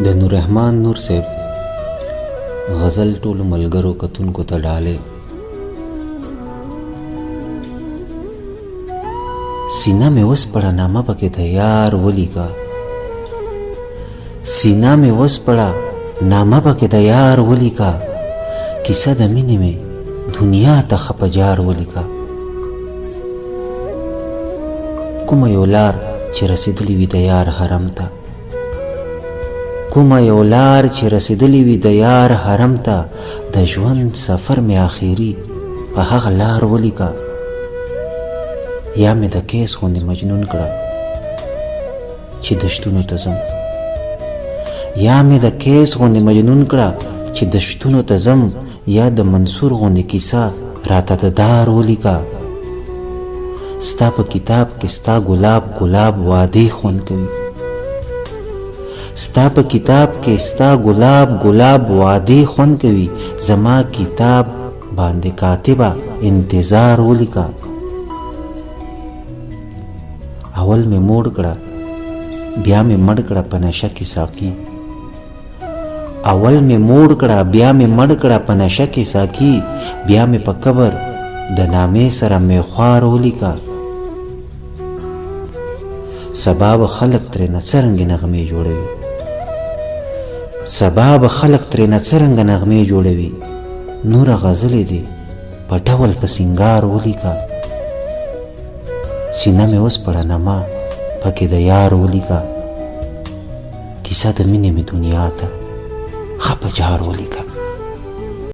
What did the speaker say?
د نور رحمان نور صاحب غزل ټولو ملګرو کتونکو ته ډالې. سینه مې وسپړه نامه پکې د یار ولیکه، سینه مې وسپړه نامه پکې د یار ولیکه، کیسه د مینې مې دنیا ته خپجار ولیکه. کومه یو لار چې رسیدلی وي د یار حرم ته، کومه یو لار چې رسیدلی وي د یار حرم ته، د ژوند سفر مې آخري په هغه لار ولیکه. یا مې د کیس غوندې مجنون کړه چې دشتونو ته ځم، یا مې د کیس غوندې مجنون کړه چې دشتونو ته ځم، یا د منصور غوندې کیسه راته د دار ولیکه. ستا په کتاب کې ستا ګلاب ګلاب وعدې خوند کوي، ستا په کتاب کې ستا ګلاب ګلاب وعدې خوند کوي، زما کتاب باندې کاتبه انتظار ولیکه. اول مې موړ کړه بیا مې مړ کړه په نشه کې ساقي، اول مې موړ کړه بیا مې مړ کړه په نشه کې ساقي، بیا مې په قبر د نامې سره مې خوار ولیکه. سبا به خلق ترېنه څرنګې نغمې جوړوي، سبا به خلق ترېنه څرنګه نغمې جوړوي، نوره غزلې دې په ډول په سینګار ولیکه. سینه مې وسپړه نامه پکې د یار ولیکه، کیسه د مینې مې دنیا ته خپجار ولیکه.